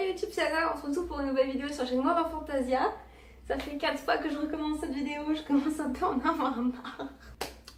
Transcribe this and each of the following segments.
YouTube, c'est Anna, on se retrouve pour une nouvelle vidéo sur Chez Moi Fantasia. Ça fait 4 fois que je recommence cette vidéo, je commence un peu à en avoir marre.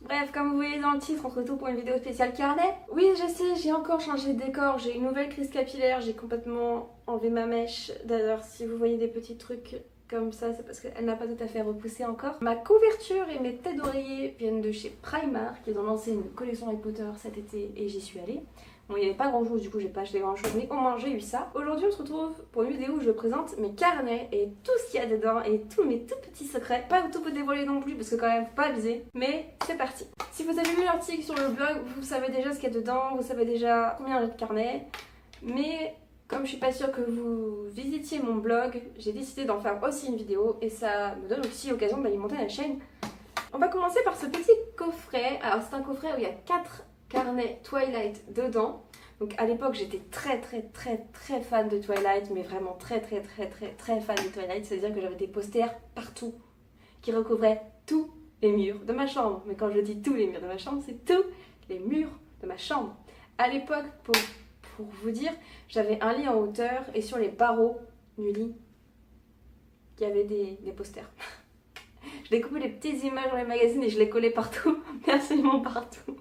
Bref, comme vous voyez dans le titre, on se retrouve pour une vidéo spéciale carnet. Oui, je sais, j'ai encore changé de décor, j'ai une nouvelle crise capillaire, j'ai complètement enlevé ma mèche. D'ailleurs, si vous voyez des petits trucs comme ça, c'est parce qu'elle n'a pas tout à fait repoussé encore. Ma couverture et mes têtes d'oreiller viennent de chez Primark. Ils ont lancé une collection Harry Potter cet été et j'y suis allée. Bon, il n'y avait pas grand chose, du coup j'ai pas acheté grand chose, mais au moins j'ai eu ça. Aujourd'hui on se retrouve pour une vidéo où je présente mes carnets et tout ce qu'il y a dedans et tous mes tout petits secrets. Pas tout vous dévoiler non plus parce que quand même faut pas abuser, mais c'est parti. Si vous avez lu l'article sur le blog, vous savez déjà ce qu'il y a dedans, vous savez déjà combien j'ai de carnets, mais comme je suis pas sûre que vous visitiez mon blog, j'ai décidé d'en faire aussi une vidéo et ça me donne aussi l'occasion d'alimenter la chaîne. On va commencer par ce petit coffret. Alors c'est un coffret où il y a 4 carnet Twilight dedans. Donc à l'époque j'étais très fan de Twilight, mais vraiment très fan de Twilight, c'est-à-dire que j'avais des posters partout qui recouvraient tous les murs de ma chambre. Mais quand je dis tous les murs de ma chambre, c'est tous les murs de ma chambre. À l'époque, pour vous dire, j'avais un lit en hauteur et sur les barreaux du lit, il y avait des posters. Je découpais les petites images dans les magazines et je les collais partout, mais absolument partout.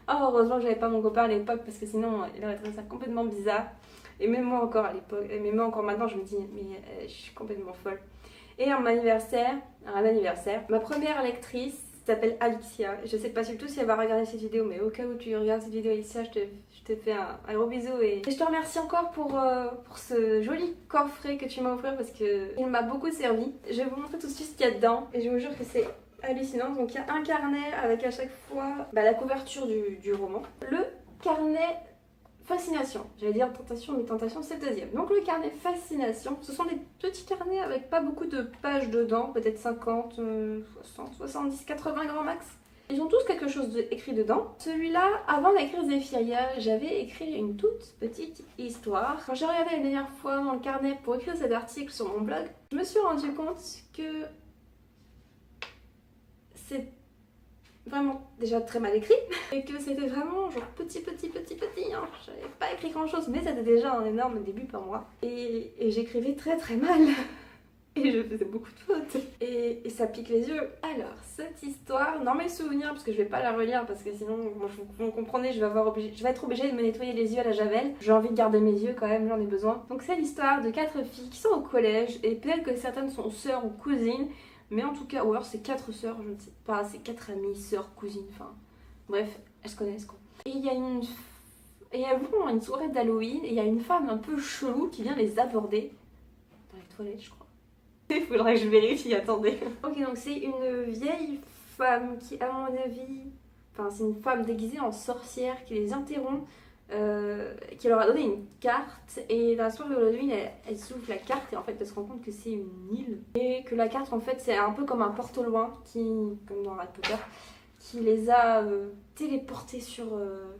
Oh, heureusement que j'avais pas mon copain à l'époque parce que sinon il aurait trouvé ça complètement bizarre. Et même moi encore à l'époque, et même moi encore maintenant, je me dis mais je suis complètement folle. Et un anniversaire, ma première lectrice s'appelle Alicia. Je sais pas du tout si elle va regarder cette vidéo, mais au cas où tu regardes cette vidéo Alicia, je te fais un gros bisou et je te remercie encore pour ce joli coffret que tu m'as offert parce que il m'a beaucoup servi. Je vais vous montrer tout de suite ce qu'il y a dedans et je vous jure que c'est hallucinant. Donc il y a un carnet avec à chaque fois la couverture du roman. Le carnet Fascination, j'allais dire tentation, mais tentation c'est le deuxième. Donc le carnet Fascination, ce sont des petits carnets avec pas beaucoup de pages dedans, peut-être 50, 60, 70, 80 grands max. Ils ont tous quelque chose écrit dedans. Celui-là, avant d'écrire Zéphyria, j'avais écrit une toute petite histoire. Quand j'ai regardé la dernière fois dans le carnet pour écrire cet article sur mon blog, je me suis rendu compte que c'est vraiment déjà très mal écrit et que c'était vraiment genre petit hein. J'avais pas écrit grand chose mais c'était déjà un énorme début pour moi et j'écrivais très mal et je faisais beaucoup de fautes et ça pique les yeux. Alors cette histoire, dans mes souvenirs, parce que je vais pas la relire parce que sinon vous comprenez, je vais être obligée de me nettoyer les yeux à la javel. J'ai envie de garder mes yeux quand même, j'en ai besoin. Donc c'est l'histoire de 4 filles qui sont au collège et peut-être que certaines sont sœurs ou cousines. Mais en tout cas, ou alors c'est 4 sœurs, je ne sais pas, c'est 4 amies, sœurs, cousines, enfin... Bref, elles se connaissent quoi. Et il y a vraiment une soirée d'Halloween, et il y a une femme un peu chelou qui vient les aborder. Dans les toilettes, je crois. Il faudrait que je vérifie, attendez. Ok, donc c'est une vieille femme qui, à mon avis... Enfin, c'est une femme déguisée en sorcière qui les interrompt. Qui leur a donné une carte et dans la soirée de Halloween elle s'ouvre la carte et en fait elle se rend compte que c'est une île et que la carte en fait c'est un peu comme un porte au loin qui, comme dans Harry Potter, qui les a téléportés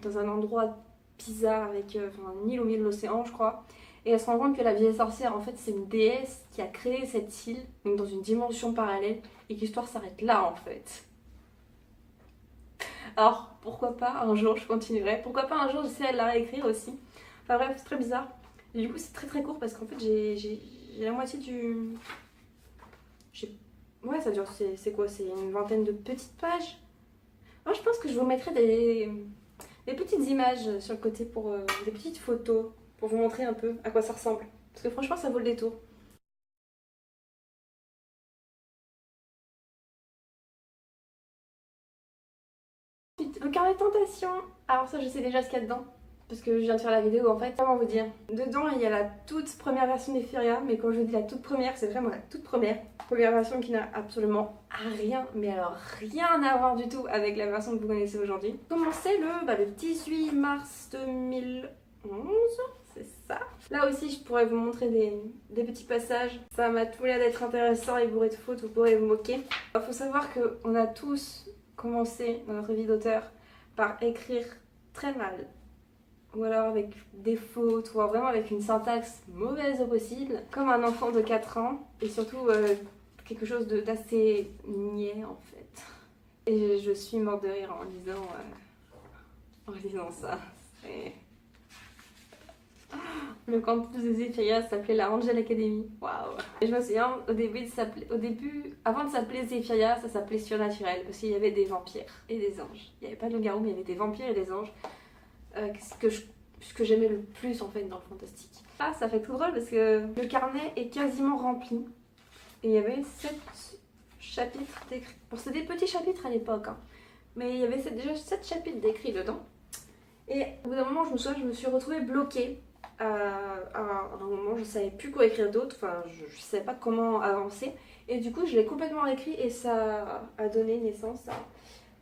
dans un endroit bizarre avec une île au milieu de l'océan je crois, et elle se rend compte que la vieille sorcière en fait c'est une déesse qui a créé cette île donc dans une dimension parallèle et que l'histoire s'arrête là en fait. Alors pourquoi pas un jour je continuerai, pourquoi pas un jour j'essaie de la réécrire aussi. Enfin bref, c'est très bizarre. Et du coup c'est très court parce qu'en fait j'ai la moitié du... Ouais ça dure, c'est quoi, c'est une vingtaine de petites pages. Moi je pense que je vous mettrai des petites images sur le côté pour des petites photos pour vous montrer un peu à quoi ça ressemble. Parce que franchement ça vaut le détour. Le carnet de tentation, alors ça je sais déjà ce qu'il y a dedans parce que je viens de faire la vidéo en fait. Comment vous dire, dedans il y a la toute première version d'Zéphyria, mais quand je dis la toute première, c'est vraiment la toute première version qui n'a absolument rien, mais alors rien à voir du tout avec la version que vous connaissez aujourd'hui. Commencé le 18 mars 2011, c'est ça. Là aussi je pourrais vous montrer des petits passages, ça m'a tout l'air d'être intéressant et bourré de fautes, vous pourrez vous moquer. Il faut savoir qu'on a tous commencé dans notre vie d'auteur par écrire très mal, ou alors avec des fautes, ou vraiment avec une syntaxe mauvaise au possible, comme un enfant de 4 ans, et surtout quelque chose d'assez niais en fait. Et je suis morte de rire en lisant ça. Le campus de Zephyria s'appelait la Angel Academy. Waouh! Et je me souviens, avant de s'appeler Zephyria, ça s'appelait Surnaturel parce qu'il y avait des vampires et des anges. Il n'y avait pas de loup-garou, mais il y avait des vampires et des anges. Ce que j'aimais le plus en fait dans le fantastique. Ah, ça fait tout drôle parce que le carnet est quasiment rempli. Et il y avait 7 chapitres d'écrits. Bon, c'était des petits chapitres à l'époque, hein. Mais il y avait déjà 7 chapitres d'écrits dedans. Et au bout d'un moment, je me suis retrouvée bloquée. À un moment, je ne savais plus quoi écrire d'autre, enfin, je ne savais pas comment avancer. Et du coup, je l'ai complètement réécrit et ça a donné naissance à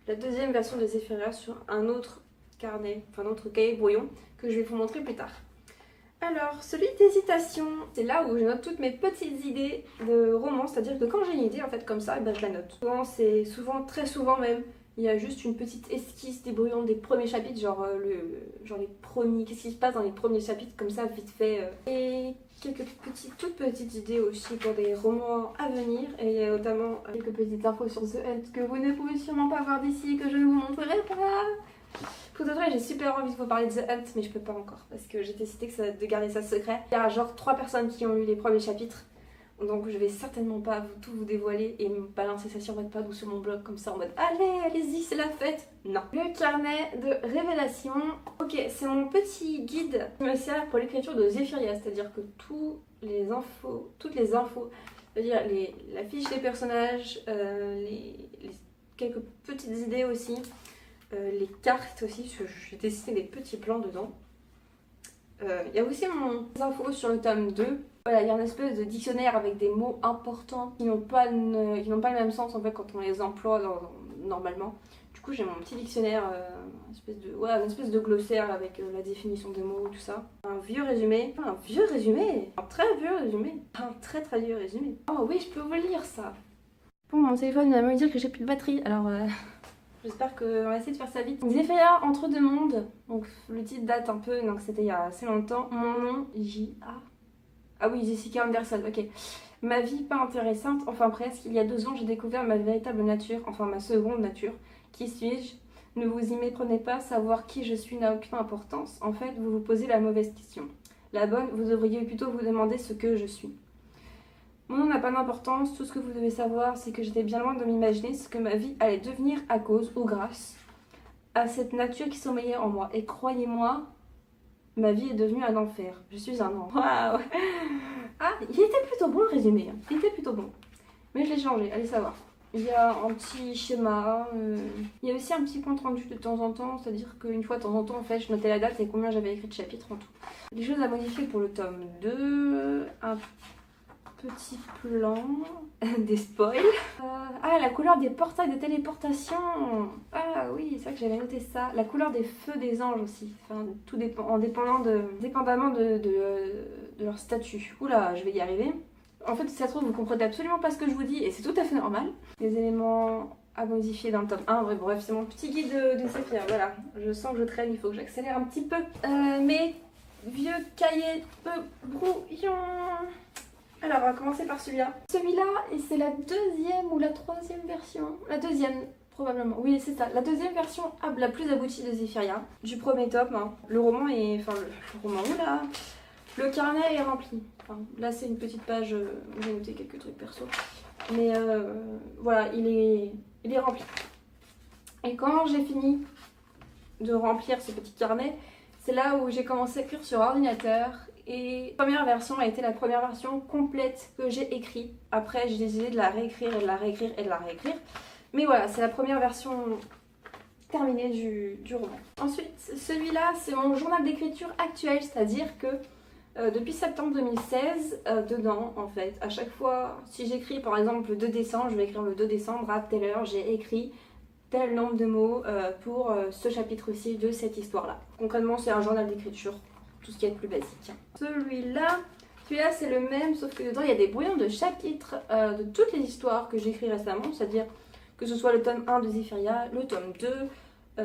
la deuxième version de Zephyria sur un autre carnet, enfin un autre cahier brouillon que je vais vous montrer plus tard. Alors, celui d'hésitation, c'est là où je note toutes mes petites idées de romans, c'est-à-dire que quand j'ai une idée en fait comme ça, et ben, je la note. Souvent, très souvent même, il y a juste une petite esquisse débrouillante des premiers chapitres, genre les premiers, qu'est-ce qui se passe dans les premiers chapitres, comme ça, vite fait. Et quelques toutes petites idées aussi pour des romans à venir. Et il y a notamment quelques petites infos sur The Hunt que vous ne pouvez sûrement pas voir d'ici, que je ne vous montrerai pas. Pour de vrai, j'ai super envie de vous parler de The Hunt, mais je peux pas encore, parce que j'ai décidé de garder ça secret. Il y a genre 3 personnes qui ont lu les premiers chapitres. Donc je vais certainement pas tout vous dévoiler et me balancer ça sur votre pad ou sur mon blog comme ça en mode allez-y, c'est la fête. Non. Le carnet de révélation. Ok, c'est mon petit guide qui me sert pour l'écriture de Zephyria, c'est-à-dire que toutes les infos, c'est-à-dire la fiche des personnages, quelques petites idées aussi, les cartes aussi, parce que j'ai dessiné des petits plans dedans. Il y a aussi mes infos sur le tome 2. Voilà, il y a une espèce de dictionnaire avec des mots importants qui n'ont pas le même sens en fait quand on les emploie normalement. Du coup, j'ai mon petit dictionnaire, une espèce de glossaire avec la définition des mots, tout ça. Un très vieux résumé. Un très vieux résumé. Oh oui, je peux vous lire ça. Bon, mon téléphone vient me dire que j'ai plus de batterie, alors j'espère qu'on va essayer de faire ça vite. Zephyria entre deux mondes. Donc le titre date un peu, donc c'était il y a assez longtemps. Mon nom, J.A. Ah oui, Jessica Anderson, ok. Ma vie pas intéressante, enfin presque. Il y a 2 ans, j'ai découvert ma véritable nature, enfin ma seconde nature. Qui suis-je? Ne vous y méprenez pas, savoir qui je suis n'a aucune importance. En fait, vous vous posez la mauvaise question. La bonne, vous devriez plutôt vous demander ce que je suis. Mon nom n'a pas d'importance, tout ce que vous devez savoir, c'est que j'étais bien loin de m'imaginer ce que ma vie allait devenir à cause ou grâce à cette nature qui sommeillait en moi. Et croyez-moi, ma vie est devenue un enfer. Je suis un ange. Waouh! Ah, il était plutôt bon le résumé. Il était plutôt bon. Mais je l'ai changé, allez savoir. Il y a un petit schéma. Il y a aussi un petit compte rendu de temps en temps. C'est-à-dire qu'une fois de temps en temps, en fait, je notais la date et combien j'avais écrit de chapitres en tout. Les choses à modifier pour le tome 2. Un petit plan. Des spoils. La couleur des portails de téléportation. Ah oui, c'est vrai que j'avais noté ça. La couleur des feux des anges aussi. Enfin, tout dépend, dépendamment de leur statut. Oula, je vais y arriver. En fait, si ça se trouve, vous comprenez absolument pas ce que je vous dis et c'est tout à fait normal. Les éléments à modifier dans le tome 1. Bref, c'est mon petit guide de Zephyria. Voilà, je sens que je traîne, il faut que j'accélère un petit peu. Mes vieux cahiers peu brouillons. Alors, on va commencer par celui-là. Celui-là, et c'est la 2e ou la 3e version. La 2e, probablement. Oui, c'est ça. La 2e version la plus aboutie de Zephyria. Du premier tome. Hein. Le roman est... Enfin, le roman, oula. Le carnet est rempli. Enfin, là, c'est une petite page où j'ai noté quelques trucs perso. Mais voilà, il est rempli. Et quand j'ai fini de remplir ce petit carnet, c'est là où j'ai commencé à écrire sur ordinateur. Et la première version a été la première version complète que j'ai écrite. Après, j'ai décidé de la réécrire et de la réécrire et de la réécrire. Mais voilà, c'est la première version terminée du roman. Ensuite, celui-là, c'est mon journal d'écriture actuel, c'est-à-dire que depuis septembre 2016, dedans, en fait, à chaque fois, si j'écris par exemple le 2 décembre, je vais écrire le 2 décembre à telle heure, j'ai écrit tel nombre de mots pour ce chapitre-ci de cette histoire-là. Concrètement, c'est un journal d'écriture. Tout ce qui est le plus basique. Celui-là c'est le même, sauf que dedans il y a des brouillons de chapitres de toutes les histoires que j'ai écrites récemment, c'est-à-dire que ce soit le tome 1 de Zephyria, le tome 2,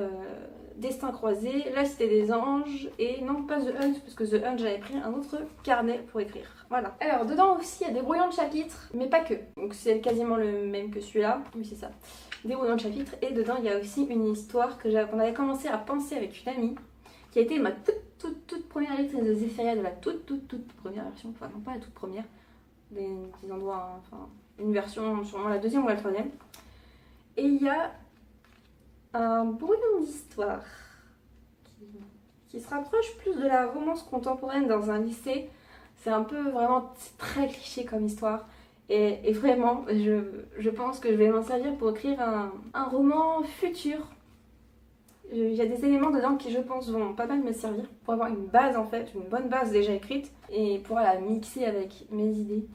Destin croisé, La Cité des Anges, et non pas The Hunt, parce que The Hunt j'avais pris un autre carnet pour écrire. Voilà. Alors dedans aussi il y a des brouillons de chapitres, mais pas que. Donc c'est quasiment le même que celui-là, oui c'est ça. Des brouillons de chapitres, et dedans il y a aussi une histoire qu'on avait commencé à penser avec une amie. qui a été ma toute première lectrice de Zéphyria, de la toute première version, enfin non pas la toute première, des endroits, hein, enfin une version, sûrement la deuxième ou la troisième. Et il y a un brouillon d'histoire qui se rapproche plus de la romance contemporaine dans un lycée. C'est un peu vraiment très cliché comme histoire. Et vraiment, je pense que je vais m'en servir pour écrire un roman futur. Il y a des éléments dedans qui, je pense, vont pas mal me servir pour avoir une base en fait, une bonne base déjà écrite et pouvoir la mixer avec mes idées.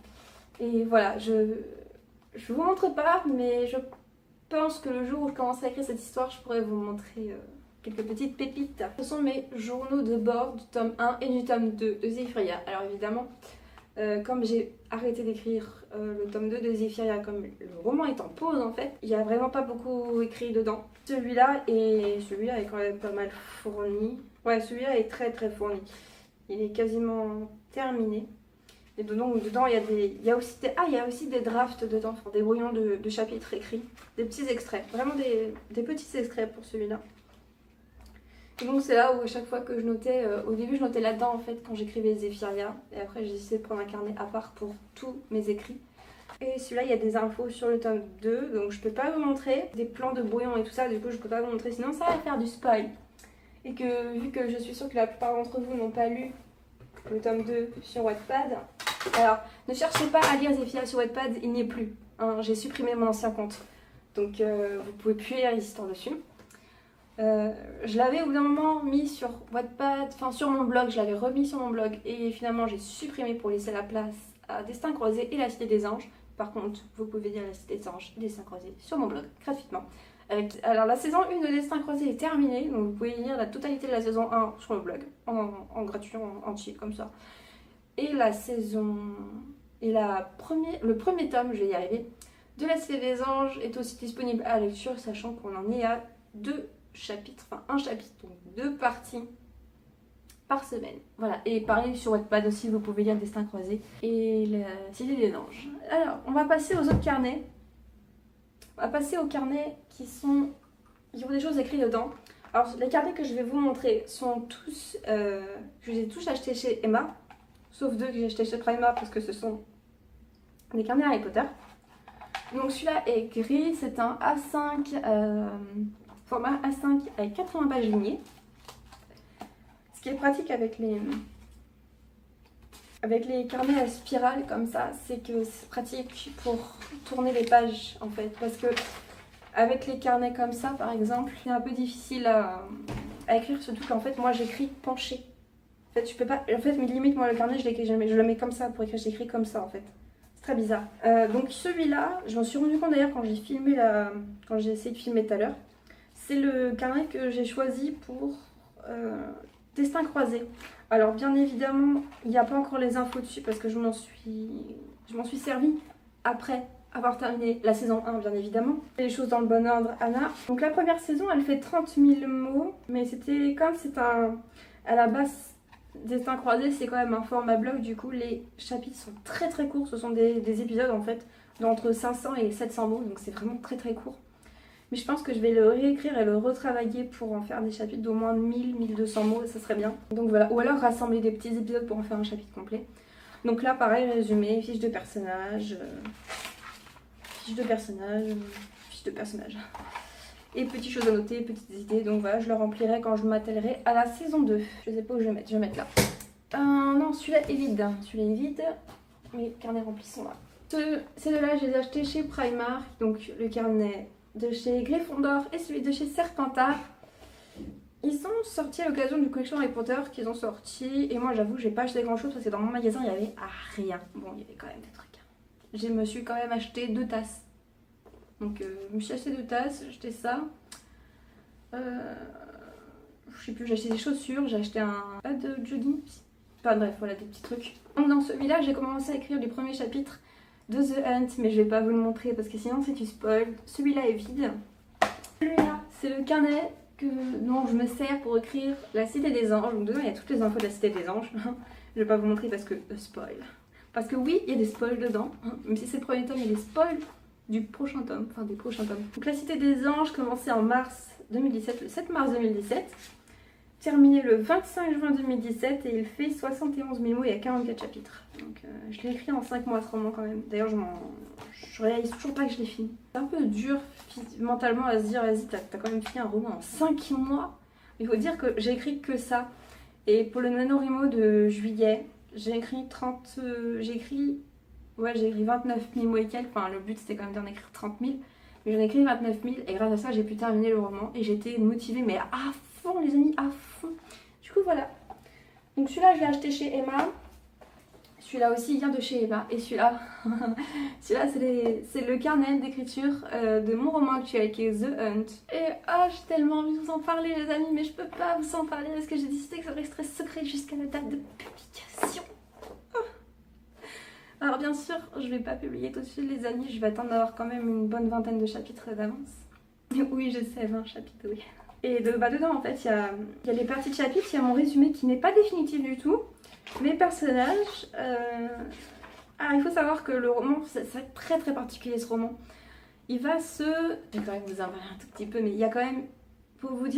Et voilà, je vous montre pas, mais je pense que le jour où je commencerai à écrire cette histoire, je pourrais vous montrer quelques petites pépites. Ce sont mes journaux de bord du tome 1 et du tome 2 de Zéphyria. Alors évidemment, comme j'ai arrêté d'écrire le tome 2 de Zéphyria, comme le roman est en pause en fait, il n'y a vraiment pas beaucoup écrit dedans. Celui-là est quand même pas mal fourni. Ouais, celui-là est très fourni. Il est quasiment terminé. Et dedans il y a aussi des drafts dedans, enfin, des brouillons de chapitres écrits, des petits extraits, vraiment des petits extraits pour celui-là. Et donc c'est là où à chaque fois que je notais, au début je notais là-dedans en fait quand j'écrivais Zéphyria, et après j'ai décidé de prendre un carnet à part pour tous mes écrits. Et celui-là il y a des infos sur le tome 2, donc je peux pas vous montrer, des plans de brouillon et tout ça, du coup je peux pas vous montrer, sinon ça va faire du spoil. Et que vu que je suis sûre que la plupart d'entre vous n'ont pas lu le tome 2 sur Wattpad, alors ne cherchez pas à lire Zéphyria sur Wattpad, il n'y est plus, hein, j'ai supprimé mon ancien compte, donc vous pouvez plus lire les histoires dessus. Je l'avais au bout d'un moment mis sur Wattpad, enfin sur mon blog, je l'avais remis sur mon blog et finalement j'ai supprimé pour laisser la place à Destin Croisé et la Cité des Anges. Par contre, vous pouvez lire la Cité des Anges et Destin Croisé sur mon blog gratuitement. Alors la saison 1 de Destin Croisé est terminée, donc vous pouvez lire la totalité de la saison 1 sur le blog, en gratuit, en entier comme ça. Et le premier tome, je vais y arriver, de la Cité des Anges est aussi disponible à la lecture, sachant qu'on en est à 2 chapitres, enfin un chapitre, donc 2 parties par semaine. Voilà, et pareil sur Wattpad aussi, vous pouvez lire Destin Croisé et la Cité des Anges. Alors, on va passer aux autres carnets. On va passer aux carnets qui ont des choses écrites dedans. Alors, les carnets que je vais vous montrer sont tous, je les ai tous achetés chez Emma, sauf 2 que j'ai achetés chez Prima parce que ce sont des carnets Harry Potter. Donc celui-là est gris, c'est un A5, format A5 avec 80 pages lignées. Ce qui est pratique avec les carnets à spirale comme ça, c'est que c'est pratique pour tourner les pages en fait. Parce que avec les carnets comme ça par exemple, c'est un peu difficile à écrire, surtout qu'en fait moi j'écris penché. En fait je peux pas, en fait mais limite moi le carnet je l'écris jamais, je le mets comme ça pour écrire, j'écris comme ça en fait. C'est très bizarre. Donc celui-là, je m'en suis rendu compte d'ailleurs quand j'ai essayé de filmer tout à l'heure. C'est le carnet que j'ai choisi pour Destin Croisé. Alors bien évidemment, il n'y a pas encore les infos dessus parce que je m'en suis servi après avoir terminé la saison 1 bien évidemment. Les choses dans le bon ordre, Anna. Donc la première saison, elle fait 30 000 mots, mais c'était comme c'est à la base, Destin Croisé, c'est quand même un format blog, du coup les chapitres sont très courts, ce sont des épisodes en fait d'entre 500 et 700 mots, donc c'est vraiment très court. Mais je pense que je vais le réécrire et le retravailler pour en faire des chapitres d'au moins 1000-1200 mots, ça serait bien. Donc voilà, ou alors rassembler des petits épisodes pour en faire un chapitre complet. Donc là pareil, résumé, fiche de personnage, et petites choses à noter, petites idées. Donc voilà, je le remplirai quand je m'attellerai à la saison 2. Je sais pas où je vais mettre, je vais mettre là. Non, celui-là est vide. Celui-là est vide. Mes carnets remplis sont là. Ces deux-là, je les ai achetés chez Primark. Donc le carnet de chez Gryffondor et celui de chez Serpentard. Ils sont sortis à l'occasion du collection Harry Potter qu'ils ont sorti. Et moi, j'avoue, j'ai pas acheté grand-chose parce que dans mon magasin, il y avait rien. Bon, il y avait quand même des trucs. Je me suis quand même acheté 2 tasses. Donc je me suis acheté 2 tasses, j'ai acheté ça. Je sais plus, j'ai acheté des chaussures, j'ai acheté un pas de jogging. Enfin bref, voilà des petits trucs. Donc dans celui-là, j'ai commencé à écrire les premiers chapitres de The Hunt, mais je vais pas vous le montrer parce que sinon c'est du spoil. Celui-là est vide. Celui-là, c'est le carnet dont je me sers pour écrire la Cité des Anges. Donc dedans, il y a toutes les infos de la Cité des Anges. Je vais pas vous montrer parce que spoil. Parce que oui, il y a des spoils dedans. Même si c'est le premier tome, il y a des spoils du prochain tome, enfin des prochains tomes. Donc la Cité des Anges commençait en mars 2017, le 7 mars 2017. terminé le 25 juin 2017 et il fait 71 000 mots et il y a 44 chapitres. Donc je l'ai écrit en 5 mois ce roman quand même. D'ailleurs je réalise toujours pas que je l'ai fini. C'est un peu dur mentalement à se dire vas-y t'as quand même fini un roman en 5 mois. Il faut dire que j'ai écrit que ça. Et pour le NaNoWriMo de juillet, j'ai écrit 29 000 mots et quelques. Enfin le but c'était quand même d'en écrire 30 000. Mais j'en ai écrit 29 000 et grâce à ça j'ai pu terminer le roman. Et j'étais motivée mais à fond les amis, à fond. Du coup voilà. Donc celui-là je l'ai acheté chez Emma. Celui-là aussi vient de chez Emma. Et celui-là, c'est le carnet d'écriture de mon roman actuel qui est The Hunt. Et j'ai tellement envie de vous en parler les amis, mais je peux pas vous en parler parce que j'ai décidé que ça resterait secret jusqu'à la date de publication. Alors bien sûr, je vais pas publier tout de suite les amis, je vais attendre d'avoir quand même une bonne vingtaine de chapitres d'avance. Oui je sais, 20 chapitres, oui. Et dedans en fait, il y a les parties de chapitres, il y a mon résumé qui n'est pas définitif du tout. Mes personnages, il faut savoir que le roman, c'est très très particulier ce roman. Il va se... Je vais quand même vous en parler un tout petit peu, mais il y a quand même, pour vous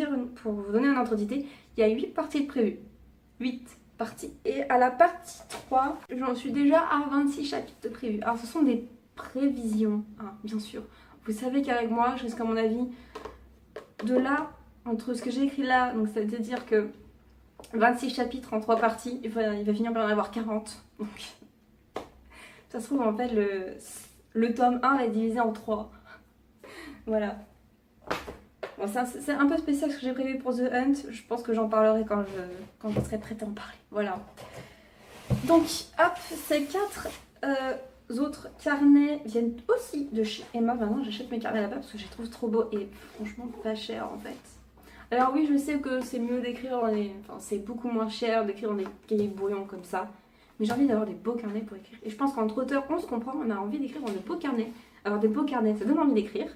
donner un ordre d'idée, il y a 8 parties de prévues. 8 parties. Et à la partie 3, j'en suis déjà à 26 chapitres de prévus. Alors ce sont des prévisions, hein, bien sûr. Vous savez qu'avec moi, je risque à mon avis, de là, entre ce que j'ai écrit là, donc ça veut dire que 26 chapitres en 3 parties, il va finir par en avoir 40. Donc, ça se trouve en fait le tome 1 est divisé en 3. Voilà. Bon, c'est un peu spécial ce que j'ai prévu pour The Hunt. Je pense que j'en parlerai quand je serai prête à en parler. Voilà. Donc, hop, ces 4 autres carnets viennent aussi de chez Emma. Maintenant, j'achète mes carnets là-bas parce que je les trouve trop beaux et franchement pas cher en fait. Alors oui, je sais que c'est mieux d'écrire c'est beaucoup moins cher d'écrire dans des cahiers brouillons comme ça. Mais j'ai envie d'avoir des beaux carnets pour écrire. Et je pense qu'entre auteurs, on se comprend, on a envie d'écrire dans de beaux carnets. Alors des beaux carnets, ça donne envie d'écrire.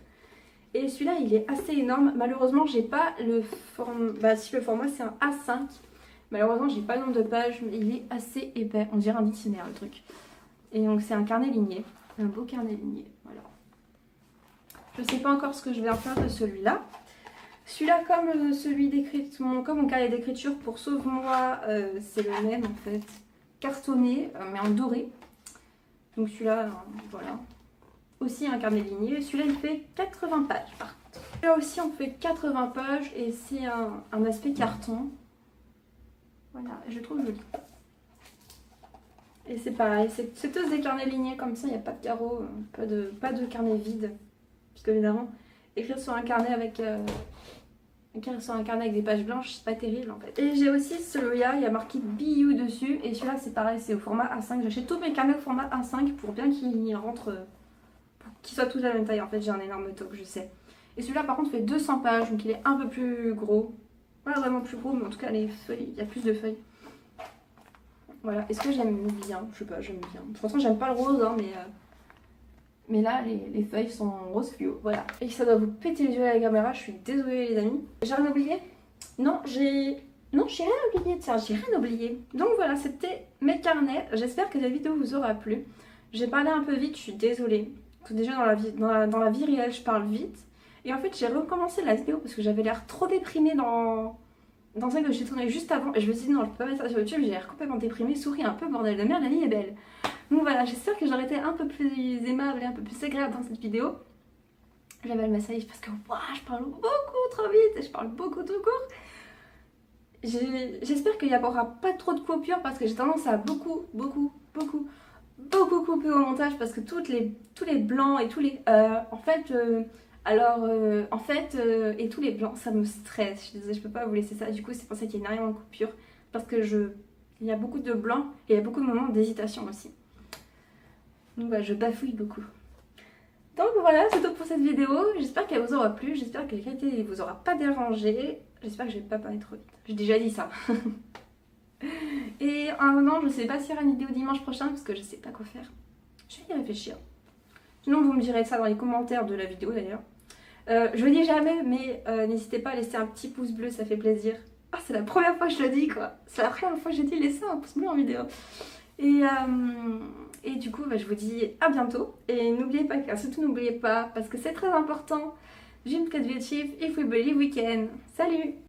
Et celui-là, il est assez énorme. Malheureusement, j'ai pas le format... Bah si, le format, c'est un A5. Malheureusement, j'ai pas le nombre de pages, mais il est assez épais. On dirait un dictionnaire, le truc. Et donc, c'est un carnet ligné. Un beau carnet ligné, voilà. Je sais pas encore ce que je vais en faire de celui-là. Celui-là, comme celui d'écriture, comme mon carnet d'écriture pour Sauve-moi, c'est le même en fait. Cartonné, mais en doré. Donc celui-là, voilà. Aussi un carnet ligné. Celui-là, il fait 80 pages par contre. Celui-là aussi, on fait 80 pages et c'est un aspect carton. Voilà, je le trouve joli. Et c'est pareil, c'est tous des carnets lignés comme ça, il n'y a pas de carreaux, pas de carnet vide. Parce qu'évidemment, écrire sur un carnet avec... sur un carnet avec des pages blanches, c'est pas terrible en fait. Et j'ai aussi celui-là, il y a marqué Be You dessus. Et celui-là c'est pareil, c'est au format A5. J'achète tous mes carnets au format A5 pour bien qu'ils rentrent, pour qu'ils soient tous à la même taille. En fait j'ai un énorme toque, je sais. Et celui-là par contre fait 200 pages, donc il est un peu plus gros. Pas vraiment plus gros, mais en tout cas les feuilles, il y a plus de feuilles. Voilà, est-ce que j'aime bien? Je sais pas, j'aime bien. De toute façon j'aime pas le rose, hein, mais là, les feuilles sont rose fluo, voilà. Et ça doit vous péter les yeux à la caméra, je suis désolée les amis. J'ai rien oublié? Non, j'ai rien oublié, tiens, j'ai rien oublié. Donc voilà, c'était mes carnets. J'espère que la vidéo vous aura plu. J'ai parlé un peu vite, je suis désolée. Tout déjà dans la vie réelle, je parle vite. Et en fait, j'ai recommencé la vidéo parce que j'avais l'air trop déprimée dans celle que j'ai tournée juste avant. Et je me suis dit, non, je peux pas mettre ça sur YouTube, j'ai l'air complètement déprimée, souris un peu, bordel de merde, la vie est belle. Donc voilà, j'espère que j'aurais été un peu plus aimable et un peu plus agréable dans cette vidéo. J'avale ma salive parce que je parle beaucoup trop vite et je parle beaucoup trop court. J'espère qu'il n'y aura pas trop de coupures parce que j'ai tendance à beaucoup couper au montage parce que tous les blancs et tous les et tous les blancs ça me stresse. Je suis désolée, je peux pas vous laisser ça. Du coup c'est pour ça qu'il y a énormément de coupures parce que il y a beaucoup de blancs et il y a beaucoup de moments d'hésitation aussi. Donc voilà, je bafouille beaucoup. Donc voilà, c'est tout pour cette vidéo. J'espère qu'elle vous aura plu. J'espère que la qualité ne vous aura pas dérangé. J'espère que je vais pas parler trop vite. J'ai déjà dit ça. Et en attendant, je sais pas s'il y aura une vidéo dimanche prochain parce que je sais pas quoi faire. Je vais y réfléchir. Sinon, vous me direz ça dans les commentaires de la vidéo d'ailleurs. Je le dis jamais, mais n'hésitez pas à laisser un petit pouce bleu, ça fait plaisir. Ah, c'est la première fois que je le dis quoi. C'est la première fois que j'ai dit laisser un pouce bleu en vidéo. Et du coup, je vous dis à bientôt. Et n'oubliez pas, surtout n'oubliez pas, parce que c'est très important, Dream Get If We Believe We Can. Salut!